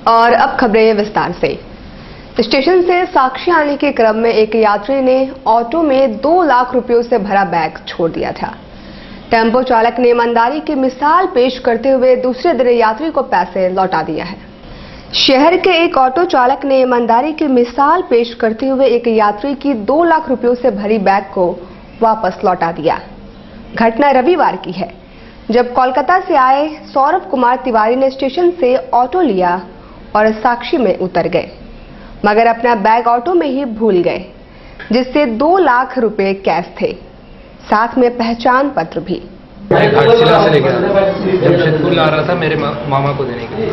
और अब खबरें विस्तार से। स्टेशन से साक्षी आने के क्रम में एक यात्री ने ऑटो में 2 लाख रुपयों से भरा बैग छोड़ दिया था। टेम्पो चालक ने ईमानदारी की मिसाल पेश करते हुए दूसरे दिन यात्री को पैसे लौटा दिया है। शहर के एक ऑटो चालक ने ईमानदारी की मिसाल पेश करते हुए एक यात्री की 2 लाख रुपयों से भरी बैग को वापस लौटा दिया। घटना रविवार की है, जब कोलकाता से आए सौरभ कुमार तिवारी ने स्टेशन से ऑटो लिया और साक्षी में उतर गए, मगर अपना बैग ऑटो में ही भूल गए, जिससे 2 लाख रुपए कैश थे, साथ में पहचान पत्र भी। मैं घाटशिला से लेकर जमशेदपुर ला रहा था मेरे मामा को देने के लिए।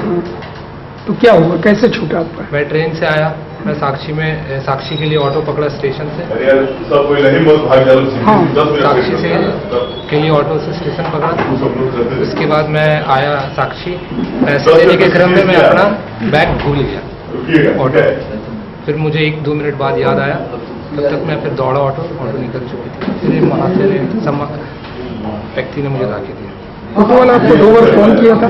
तो क्या हुआ, कैसे छूटा आपका? मैं ट्रेन से आया, मैं साक्षी के लिए ऑटो पकड़ा स्टेशन से। हाँ। साक्षी से के लिए ऑटो से स्टेशन पकड़ा। उसके बाद मैं आया साक्षी, पैसे देने के क्रम में मैं अपना बैग भूल गया ऑटो। फिर मुझे 1-2 मिनट बाद याद आया, तब तक मैं फिर दौड़ा, ऑटो निकल चुकी थी। फिर वहाँ से व्यक्ति ने मुझे लाके दिया। ऑटो वाला आपको 2 बार फोन किया था?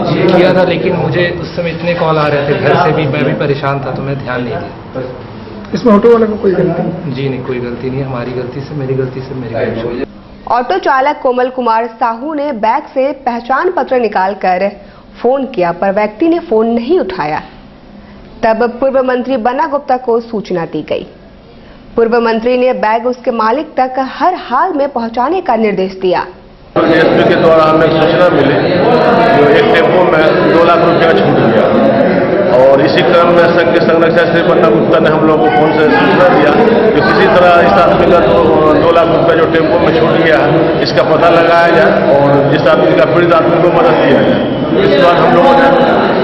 जी किया था, लेकिन मुझे उस समय इतने कॉल आ रहे थे घर से भी, मैं भी परेशान था, तो मैं ध्यान नहीं दिया। इसमें ऑटो वाला को कोई गलती? जी नहीं, कोई गलती नहीं, हमारी गलती से, मेरी गलती से मेरी गलती। ऑटो चालक कोमल कुमार साहू ने बैग से पहचान पत्र निकालकर फोन किया, पर व्यक्ति ने फोन नहीं उठाया। तब पूर्व मंत्री बन्ना गुप्ता को सूचना दी गई। पूर्व मंत्री ने बैग उसके मालिक तक हर हाल में पहुंचाने का निर्देश दिया। एसपी के द्वारा हमें सूचना मिली जो एक टेम्पो में 2 लाख रुपया छूट गया, और इसी क्रम में संघ के संरक्षक श्री बन्ना गुप्ता ने हम लोग को फोन से सूचना दिया कि किसी तरह इस आदमी का 2 लाख रुपया जो टेम्पो में छूट गया है, इसका पता लगाया जाए और इस आदमी का पीड़ित आदमी को मदद दिया जाए। इस बार हम लोगों ने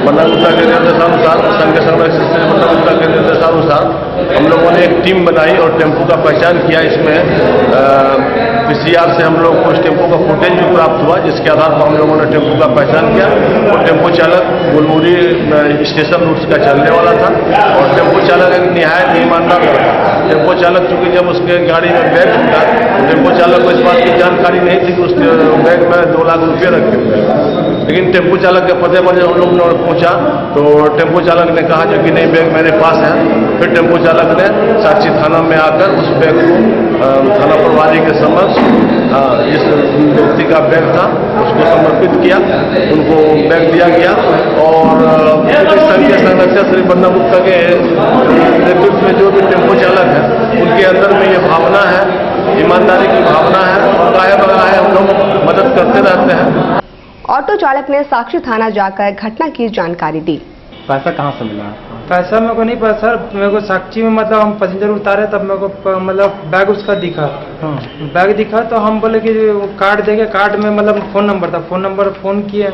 बन्ना गुप्ता के निर्देशानुसार, संघ के संरक्षक श्री बन्ना गुप्ता के निर्देशानुसार हम लोगों ने एक टीम बनाई और टेम्पो का पहचान किया। इसमें पीसीआर से हम लोग को इस टेम्पो का फुटेज भी प्राप्त हुआ, जिसके आधार पर हम लोगों ने टेम्पो का पहचान किया। और टेम्पो चालक गुलमुरी स्टेशन रूट का चलने वाला था, और टेम्पो चालक एक निहायत ईमानदार था। टेम्पो चालक चूंकि जब उसके गाड़ी में बैग छूटा, तो टेम्पो चालक को इस बात की जानकारी नहीं थी कि उसके बैग में 2 लाख रुपये रखे हुए। लेकिन टेम्पो चालक के पते पर जब हम लोग पहुंचा, तो टेम्पो चालक ने कहा जो कि नहीं, बैग मेरे पास है। फिर टेम्पो चालक ने साक्षी थाना में आकर उस बैग को थाना प्रभारी के समक्ष जिस व्यक्ति का बैग था उसको समर्पित किया, उनको बैग दिया गया। और संघ के संरक्षक श्री बन्ना गुप्ता के नेतृत्व में जो भी टेम्पो चालक है, उनके अंदर में ये भावना है, ईमानदारी की भावना है, और गाहे बगाहे हम लोग मदद करते रहते हैं। ऑटो चालक ने साक्षी थाना जाकर घटना की जानकारी दी। पैसा कहाँ से मिला? पैसा मेरे को नहीं पता सर, मेरे को साक्षी में मतलब हम पैसेंजर उतारे, तब मेरे को मतलब बैग उसका दिखा। बैग दिखा तो हम बोले कि कार्ड देंगे, कार्ड में मतलब फ़ोन नंबर था, फ़ोन किए,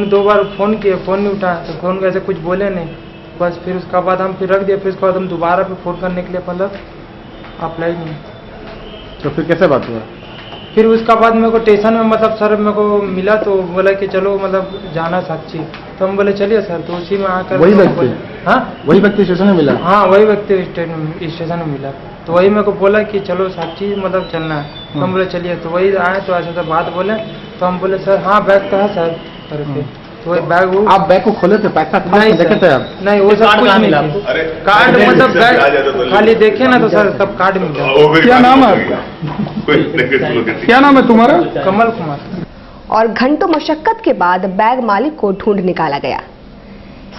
2 बार फ़ोन किए, फ़ोन नहीं उठाया, तो फ़ोन कैसे कुछ बोले नहीं, बस फिर उसका बाद हम फिर रख दिया। फिर उसके बाद हम दोबारा फिर फ़ोन करने के लिए मतलब अप्लाई नहीं। तो फिर कैसे बात हुआ? फिर उसका बाद मेरे को स्टेशन में मतलब सर मेरे को मिला, तो बोला कि चलो मतलब जाना साक्षी, तो हम बोले चलिए सर। तो उसी में आकर वही व्यक्ति? हाँ, वही व्यक्ति स्टेशन में मिला? हाँ, वही व्यक्ति स्टेशन में मिला। तो वही मेरे को बोला कि चलो साक्षी मतलब चलना है, तो हम बोले चलिए। तो वही आए, तो ऐसा बात बोले, तो हम बोले सर हाँ बैग तो है सर करके। तो वही बैग, आप बैग को खोले थे, पैसा था? नहीं देखे थे आप? नहीं, वो सब कुछ नहीं मिला। कार्ड मतलब बैग खाली देखे ना, तो सर तब कार्ड मिला। क्या नाम है आपका? क्या नाम है तुम्हारा? कमल कुमार। और घंटों मशक्कत के बाद बैग मालिक को ढूंढ निकाला गया।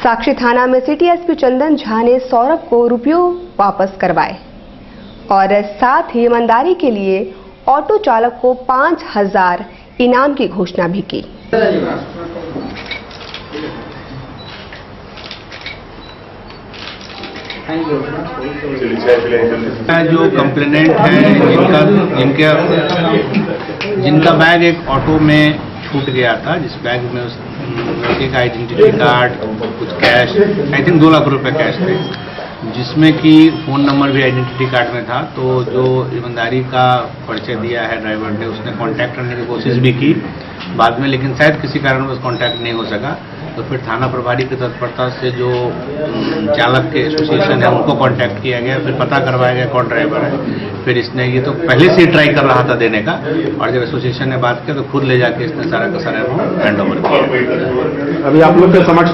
साक्षी थाना में सिटी एसपी चंदन झा ने सौरभ को रुपयों वापस करवाए और साथ ही ईमानदारी के लिए ऑटो चालक को 5000 इनाम की घोषणा भी की। जो कंप्लेनेंट हैं जिनका बैग एक ऑटो में छूट गया था, जिस बैग में उस लड़के का आइडेंटिटी कार्ड, कुछ कैश, आई थिंक 2 लाख रुपए कैश थे, जिसमें कि फ़ोन नंबर भी आइडेंटिटी कार्ड में था। तो जो ईमानदारी का परिचय दिया है ड्राइवर ने, उसने कांटेक्ट करने की कोशिश भी की बाद में, लेकिन शायद किसी कारण बस कांटेक्ट नहीं हो सका। तो फिर थाना प्रभारी की तत्परता से जो चालक के एसोसिएशन है उनको कांटेक्ट किया गया, फिर पता करवाया गया कौन ड्राइवर है। फिर इसने ये तो पहले से ही ट्राई कर रहा था देने का, और जब एसोसिएशन ने बात की तो खुद ले जाके इसने सारा का सारा हैंड ओवर किया। अभी आप लोग के समक्ष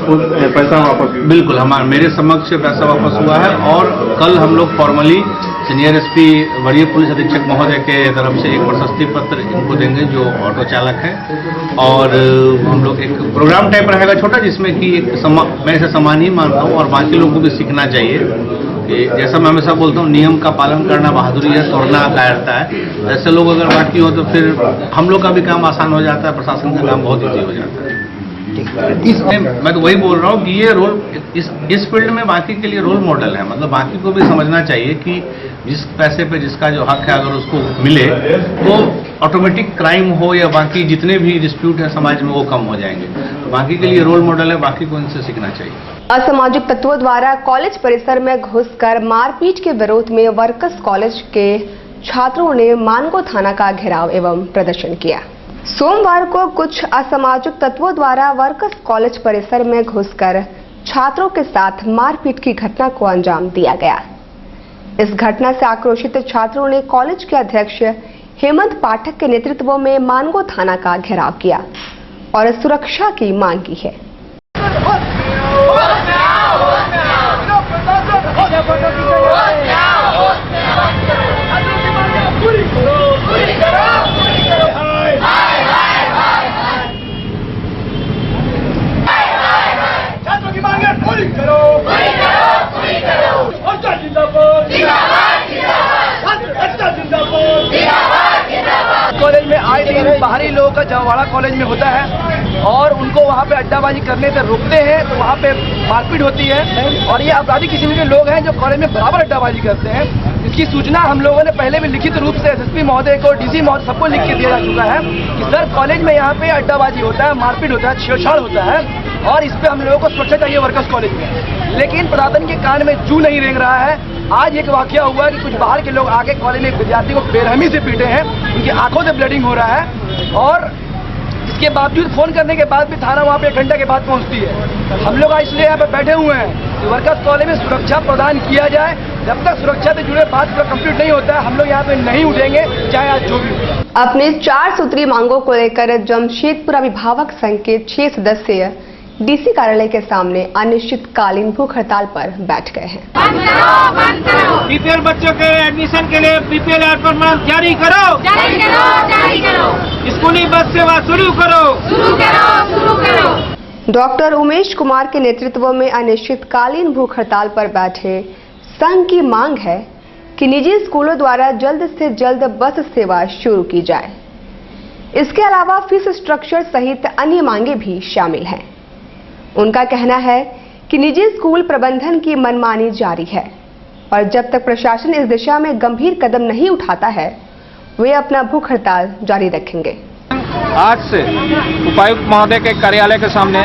पैसा वापस? बिल्कुल, मेरे समक्ष पैसा वापस हुआ है, और कल हम लोग फॉर्मली सीनियर एसपी वरीय पुलिस अधीक्षक महोदय के तरफ से एक प्रशस्ति पत्र इनको देंगे जो ऑटो चालक है, और हम लोग एक प्रोग्राम टाइप रहेगा छोटा, जिसमें कि मैं इसे सम्मान ही मानता हूँ और बाकी लोगों को भी सीखना चाहिए कि जैसा मैं हमेशा बोलता हूँ, नियम का पालन करना बहादुरी है, तोड़ना कायरता है। ऐसे लोग अगर बाकी हो तो फिर हम लोग का भी काम आसान हो जाता है, प्रशासन का काम बहुत ईजी हो जाता है। मैं तो वही बोल रहा हूँ कि ये रोल इस फील्ड में बाकी के लिए रोल मॉडल है। मतलब बाकी को भी समझना चाहिए कि जिस पैसे पे जिसका जो हक है अगर उसको मिले तो ऑटोमेटिक क्राइम हो या बाकी जितने भी डिस्प्यूट है समाज में वो कम हो जाएंगे। तो बाकी के लिए रोल मॉडल है, बाकी को इनसे सीखना चाहिए। असामाजिक तत्वों द्वारा कॉलेज परिसर में घुसकर मारपीट के विरोध में वर्कर्स कॉलेज के छात्रों ने मानगो थाना का घेराव एवं प्रदर्शन किया। सोमवार को कुछ असामाजिक तत्वों द्वारा वर्कर्स कॉलेज परिसर में घुसकर छात्रों के साथ मारपीट की घटना को अंजाम दिया गया। इस घटना से आक्रोशित छात्रों ने कॉलेज के अध्यक्ष हेमंत पाठक के नेतृत्व में मानगो थाना का घेराव किया और सुरक्षा की मांग की है। कॉलेज में आए दिन बाहरी लोगों का जवाड़ा कॉलेज में होता है और उनको वहाँ पे अड्डाबाजी करने से रोकते हैं तो वहाँ पे मारपीट होती है, और ये आपराधिक किस्म के लोग हैं जो कॉलेज में बराबर अड्डाबाजी करते हैं। इसकी सूचना हम लोगों ने पहले भी लिखित रूप से एसएसपी महोदय को, डीसी महोदय सबको लिख के दिया जा चुका है कि सर कॉलेज में यहाँ पे अड्डाबाजी होता है, मारपीट होता है, छेड़छाड़ होता है, और इस पे हम लोगों को सुरक्षा चाहिए वर्कर्स कॉलेज में। लेकिन प्रशासन के कान में जू नहीं रेंग रहा है। आज एक वाकया हुआ कि कुछ बाहर के लोग आके कॉलेज में एक विद्यार्थी को बेरहमी से पीटे हैं, उनकी आंखों से ब्लीडिंग हो रहा है, और इसके बावजूद फोन करने के बाद भी थाना वहाँ पे 1 घंटे के बाद पहुँचती है। हम लोग इसलिए यहाँ पे बैठे हुए हैं कि वर्कर्स कॉलेज में सुरक्षा प्रदान किया जाए। जब तक सुरक्षा से जुड़े बात पूरा कंप्लीट नहीं होता है हम लोग यहाँ पे नहीं उठेंगे, चाहे आज जो भी हो। अपने 4 सूत्री मांगों को लेकर जमशेदपुर अभिभावक संघ के 6 सदस्यीय डीसी कार्यालय के सामने अनिश्चितकालीन भूख हड़ताल पर बैठ गए हैं। बीपीएल बच्चों के एडमिशन के लिए बीपीएल प्रमाण जारी करो, जारी करो, जारी करो। स्कूली बस सेवा शुरू करो, शुरू करो, शुरू करो। डॉक्टर उमेश कुमार के नेतृत्व में अनिश्चितकालीन भूख हड़ताल पर बैठे संघ की मांग है कि निजी स्कूलों द्वारा जल्द से जल्द बस सेवा शुरू की जाए। इसके अलावा फीस स्ट्रक्चर सहित अन्य मांगे भी शामिल हैं। उनका कहना है कि निजी स्कूल प्रबंधन की मनमानी जारी है और जब तक प्रशासन इस दिशा में गंभीर कदम नहीं उठाता है वे अपना भूख हड़ताल जारी रखेंगे। आज से उपायुक्त महोदय के कार्यालय के सामने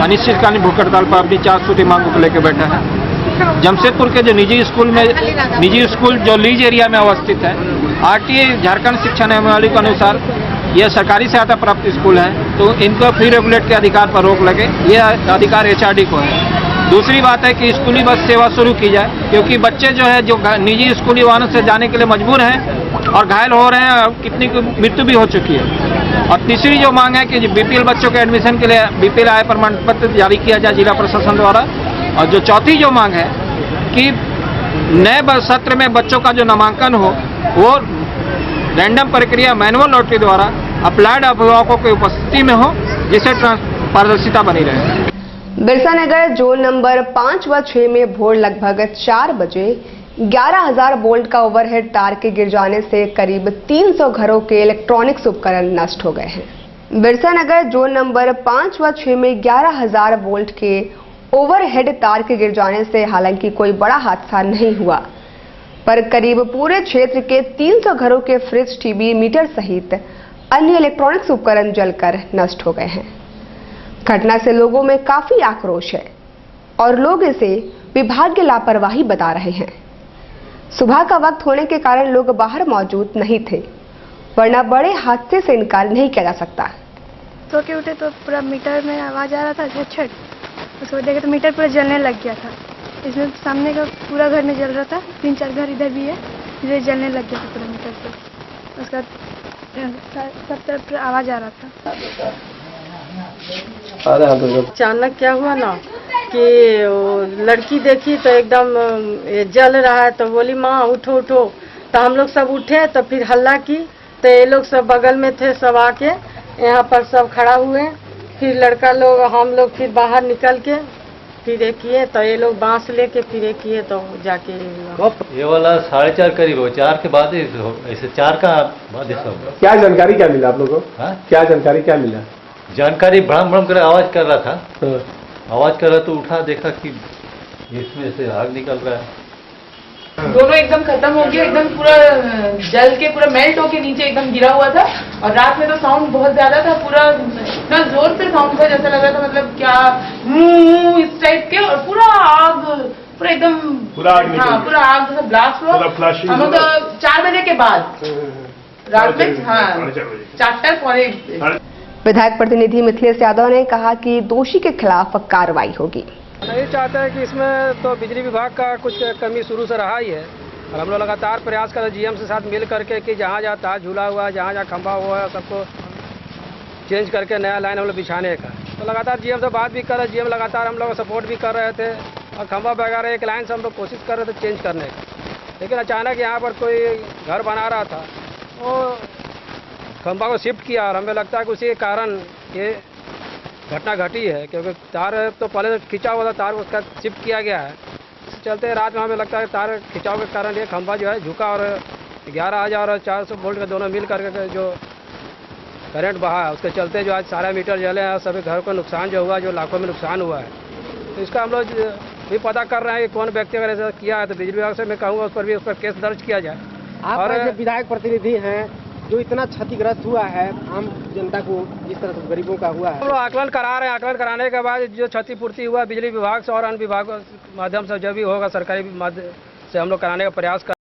अनिश्चितकालीन भूख हड़ताल पर अपनी 4 सूत्री मांगों को लेकर बैठा है। जमशेदपुर के जो निजी स्कूल जो लीज एरिया में अवस्थित है, आरटीए झारखंड शिक्षा नियमावली के अनुसार ये सरकारी सहायता प्राप्त स्कूल है, तो इनको फ्री रेगुलेट के अधिकार पर रोक लगे, ये अधिकार एचआरडी को है। दूसरी बात है कि स्कूली बस सेवा शुरू की जाए, क्योंकि बच्चे जो है जो निजी स्कूली वाहनों से जाने के लिए मजबूर हैं और घायल हो रहे हैं, कितनी की मृत्यु भी हो चुकी है। और तीसरी जो मांग है कि बीपीएल बच्चों के एडमिशन के लिए बीपीएल आय प्रमाण पत्र जारी किया जाए जिला प्रशासन द्वारा। और जो चौथी जो मांग है कि नए सत्र में बच्चों का जो नामांकन हो वो रैंडम प्रक्रिया मैनुअल लॉटरी द्वारा अप्लाइड अभिभावकों की उपस्थिति में हो, जिससे पारदर्शिता बनी रहे। बिरसा नगर जोन नंबर 5 व 6 में भोर लगभग 4 बजे 11,000 वोल्ट का ओवरहेड तार के गिर जाने से करीब 300 घरों के इलेक्ट्रॉनिक्स उपकरण नष्ट हो गए हैं। बिरसा नगर जोन नंबर 5 व 6 में 11,000 वोल्ट के ओवरहेड तार के गिर जाने से हालांकि कोई बड़ा हादसा नहीं हुआ, पर करीब पूरे क्षेत्र के 300 घरों के फ्रिज, टीवी, मीटर सहित अन्य इलेक्ट्रॉनिक्स उपकरण जलकर नष्ट हो गए हैं। घटना से लोगों में काफी आक्रोश है और लोग इसे विभाग की लापरवाही बता रहे हैं। सुबह का वक्त होने के कारण लोग बाहर मौजूद नहीं थे, वरना बड़े हादसे से इनकार नहीं किया जा सकता। सो के उठे तो पूरा मीटर में आवाज़ आ रहा था झट। उसको देखे तो मीटर पूरा जलने लग गया था। इसमें सामने का पूरा घर में जल रहा था, 3-4 घर इधर भी है, इधर जलने लग गया था पूरा मीटर पे। उसका सब तरफ आवाज़ आ रहा था। अचानक क्या हुआ ना कि लड़की देखी तो एकदम जल रहा है, तो बोली माँ उठो उठो। तो हम लोग सब उठे, तो फिर हल्ला की, तो ये लोग सब बगल में थे, सब आके यहाँ पर सब खड़ा हुए। फिर लड़का लोग हम लोग फिर बाहर निकल के फिर ये किए, तो ये लोग बांस लेके फिर ये किए, तो जाके ये वाला 4:30 करीब हो, 4 के बाद ही ऐसे 4 का बाद ही सब। क्या जानकारी क्या मिला आप लोगों को? क्या जानकारी क्या मिला? जानकारी भड़म भड़म कर आवाज कर रहा था। आवाज कर रहा तो उठा, देखा कि इसमें से आग निकल रहा है। दोनों एकदम खत्म हो गया, एकदम पूरा जल के पूरा मेल्ट होके नीचे एकदम गिरा हुआ था। और रात में तो साउंड बहुत ज्यादा था, पूरा इतना जोर से साउंड था, जैसा लग रहा था मतलब क्या इस टाइप के। और पूरा आग, पूरा एकदम हाँ पूरा आग जैसा ब्लास्ट हुआ। हम तो 4 बजे के बाद रात में, हाँ 4:15। विधायक प्रतिनिधि मिथिलेश यादव ने कहा कि दोषी के खिलाफ कार्रवाई होगी। नहीं चाहता है कि इसमें तो बिजली विभाग का कुछ कमी शुरू से रहा ही है, और हम लोग लगातार प्रयास कर रहे हैं जीएम से साथ मिल करके कि जहाँ जहाँ तार झूला हुआ है, जहाँ जहाँ खंभा हुआ है, सबको चेंज करके नया लाइन हम लोग बिछाने का। तो लगातार जीएम से बात भी कर रहे हैं, जीएम लगातार हम लोग सपोर्ट भी कर रहे थे, और खंभा वगैरह एक लाइन से हम लोग कोशिश कर रहे थे चेंज करने का। लेकिन अचानक यहाँ पर कोई घर बना रहा था, वो खंभा को शिफ्ट किया, और हमें लगता है कि उसी के कारण ये घटना घटी है, क्योंकि तार तो पहले खिंचा हुआ था, तार उसका शिफ्ट किया गया है। इससे चलते रात में हमें लगता है तार खिंचाव के कारण ये खंभा जो है झुका, और 11,000 और 400 वोल्ट के दोनों मिल करके जो करंट बहा है, उसके चलते जो आज सारा मीटर जले हैं, सभी घर को नुकसान जो हुआ, जो लाखों में नुकसान हुआ है। तो इसका हम लोग भी पता कर रहे हैं कि कौन व्यक्ति अगर ऐसा किया है, तो बिजली विभाग से मैं कहूँगा उस पर केस दर्ज किया जाए। और विधायक प्रतिनिधि हैं, जो इतना क्षतिग्रस्त हुआ है आम जनता को, जिस तरह से गरीबों का हुआ है, हम लोग आकलन करा रहे हैं। आकलन कराने के बाद जो क्षतिपूर्ति हुआ बिजली विभाग से और अन्य विभागों के माध्यम से जो भी होगा सरकारी माध्यम से हम लोग कराने का प्रयास कर